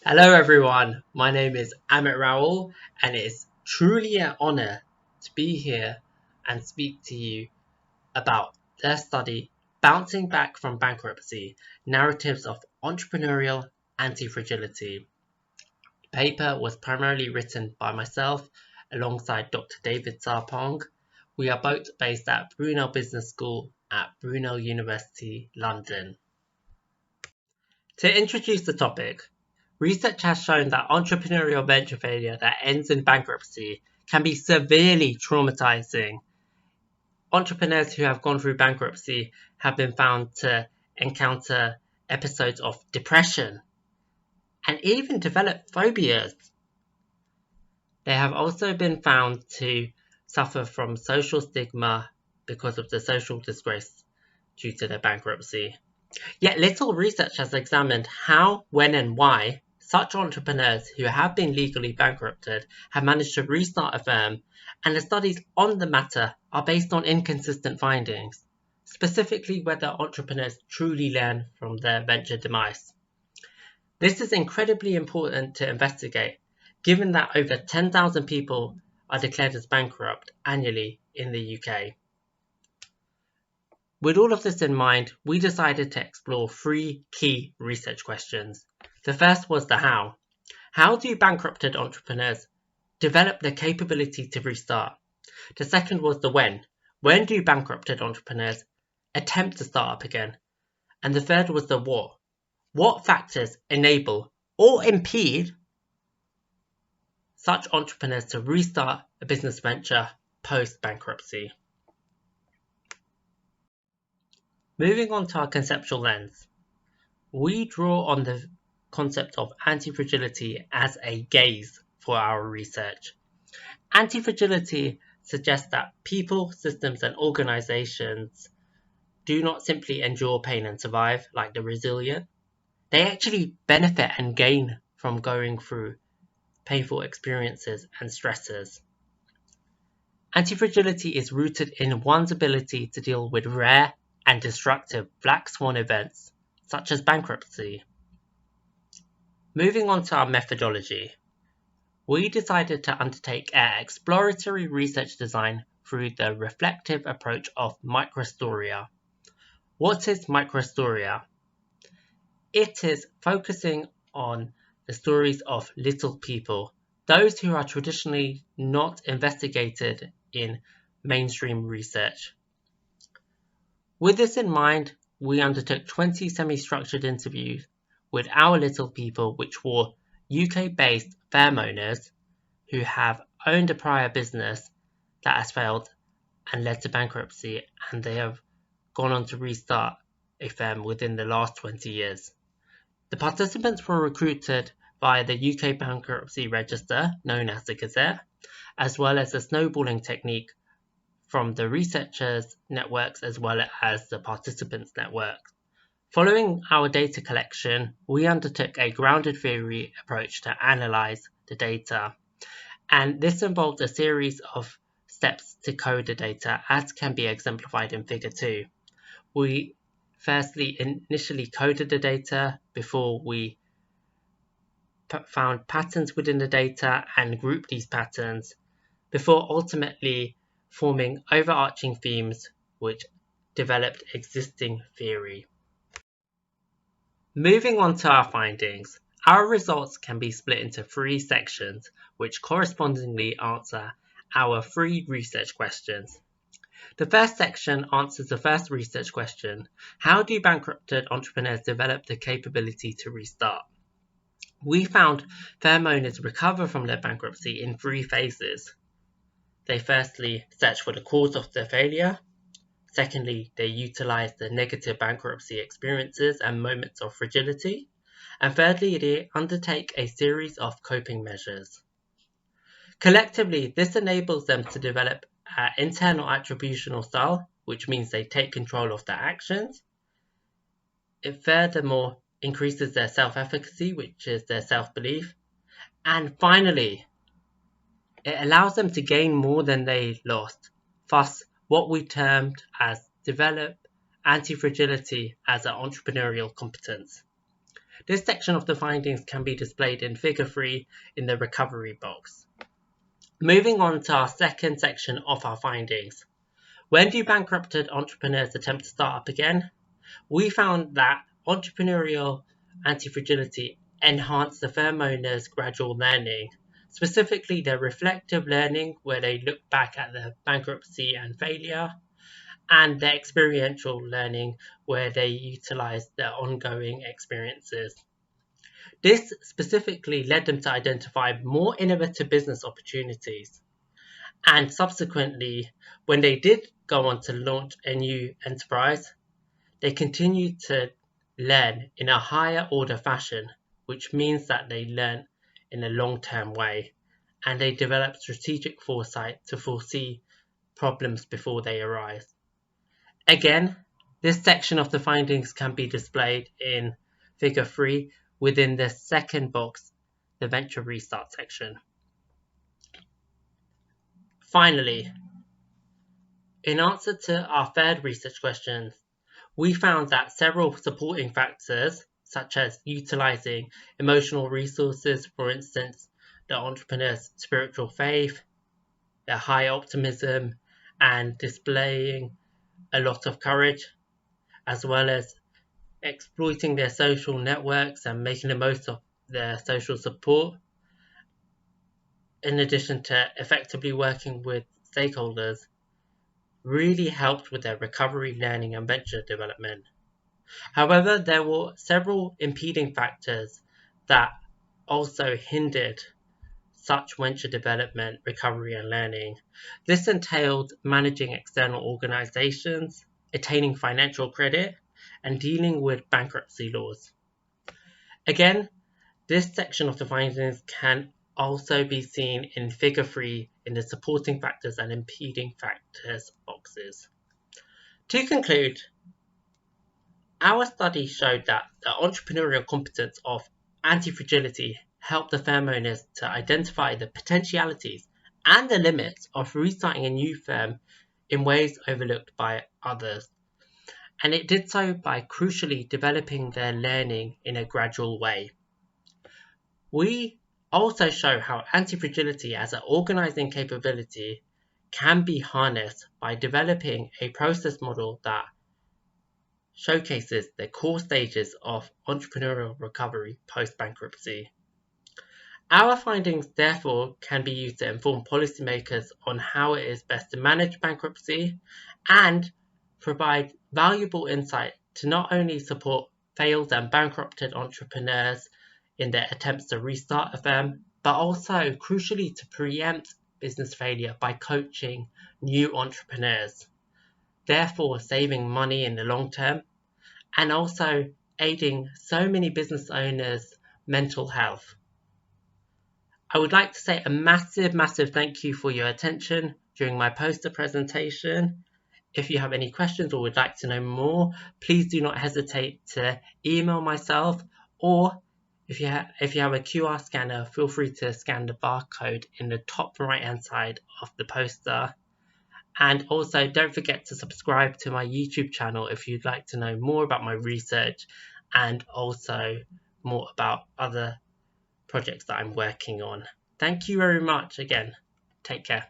Hello everyone, my name is Amit Raul and it is truly an honor to be here and speak to you about their study Bouncing Back from Bankruptcy, Narratives of Entrepreneurial Antifragility. The paper was primarily written by myself alongside Dr. David Sarpong. We are both based at Brunel Business School at Brunel University, London. To introduce the topic, research has shown that entrepreneurial venture failure that ends in bankruptcy can be severely traumatizing. Entrepreneurs who have gone through bankruptcy have been found to encounter episodes of depression and even develop phobias. They have also been found to suffer from social stigma because of the social disgrace due to their bankruptcy. Yet little research has examined how, when and why such entrepreneurs who have been legally bankrupted have managed to restart a firm, and the studies on the matter are based on inconsistent findings, specifically whether entrepreneurs truly learn from their venture demise. This is incredibly important to investigate, given that over 10,000 people are declared as bankrupt annually in the UK. With all of this in mind, we decided to explore three key research questions. The first was the how. How do bankrupted entrepreneurs develop the capability to restart? The second was the when. When do bankrupted entrepreneurs attempt to start up again? And the third was the what. What factors enable or impede such entrepreneurs to restart a business venture post-bankruptcy? Moving on to our conceptual lens, we draw on the concept of antifragility as a gaze for our research. Antifragility suggests that people, systems, and organizations do not simply endure pain and survive like the resilient. They actually benefit and gain from going through painful experiences and stresses. Antifragility is rooted in one's ability to deal with rare and destructive black swan events, such as bankruptcy. Moving on to our methodology, we decided to undertake an exploratory research design through the reflective approach of microstoria. What is microstoria? It is focusing on the stories of little people, those who are traditionally not investigated in mainstream research. With this in mind, we undertook 20 semi-structured interviews with our little people, which were UK-based firm owners who have owned a prior business that has failed and led to bankruptcy, and they have gone on to restart a firm within the last 20 years. The participants were recruited via the UK Bankruptcy Register, known as the Gazette, as well as a snowballing technique from the researchers' networks as well as the participants' networks. Following our data collection, we undertook a grounded theory approach to analyze the data, and this involved a series of steps to code the data, as can be exemplified in Figure 2. We firstly initially coded the data before we found patterns within the data and grouped these patterns, before ultimately forming overarching themes which developed existing theory. Moving on to our findings, our results can be split into three sections which correspondingly answer our three research questions. The first section answers the first research question: how do bankrupted entrepreneurs develop the capability to restart? We found firm owners recover from their bankruptcy in three phases. They firstly search for the cause of their failure. Secondly, they utilize the negative bankruptcy experiences and moments of fragility. And thirdly, they undertake a series of coping measures. Collectively, this enables them to develop an internal attributional style, which means they take control of their actions. It furthermore increases their self-efficacy, which is their self-belief. And finally, it allows them to gain more than they lost, thus what we termed as develop anti-fragility as an entrepreneurial competence. This section of the findings can be displayed in figure 3 in the recovery box. Moving on to our second section of our findings. When do bankrupted entrepreneurs attempt to start up again? We found that entrepreneurial antifragility enhanced the firm owner's gradual learning, specifically their reflective learning where they look back at the bankruptcy and failure, and their experiential learning where they utilize their ongoing experiences. This specifically led them to identify more innovative business opportunities. And subsequently, when they did go on to launch a new enterprise, they continued to learn in a higher order fashion, which means that they learn in a long-term way, and they develop strategic foresight to foresee problems before they arise. Again, this section of the findings can be displayed in figure 3 within the second box, the venture restart section. Finally, in answer to our third research question, we found that several supporting factors, such as utilizing emotional resources, for instance, the entrepreneur's spiritual faith, their high optimism, and displaying a lot of courage, as well as exploiting their social networks and making the most of their social support, in addition to effectively working with stakeholders, really helped with their recovery, learning, and venture development. However, there were several impeding factors that also hindered such venture development, recovery, and learning. This entailed managing external organizations, attaining financial credit, and dealing with bankruptcy laws. Again, this section of the findings can also be seen in figure 3 in the supporting factors and impeding factors boxes. To conclude, our study showed that the entrepreneurial competence of antifragility helped the firm owners to identify the potentialities and the limits of restarting a new firm in ways overlooked by others. And it did so by crucially developing their learning in a gradual way. We also show how antifragility as an organizing capability can be harnessed by developing a process model that showcases the core stages of entrepreneurial recovery post-bankruptcy. Our findings, therefore, can be used to inform policymakers on how it is best to manage bankruptcy and provide valuable insight to not only support failed and bankrupted entrepreneurs in their attempts to restart a firm, but also, crucially, to preempt business failure by coaching new entrepreneurs, therefore saving money in the long term, and also aiding so many business owners' mental health. I would like to say a massive thank you for your attention during my poster presentation. If you have any questions or would like to know more, please do not hesitate to email myself, or if you have a QR scanner, feel free to scan the barcode in the top right hand side of the poster. And also, don't forget to subscribe to my YouTube channel if you'd like to know more about my research and also more about other projects that I'm working on. Thank you very much again. Take care.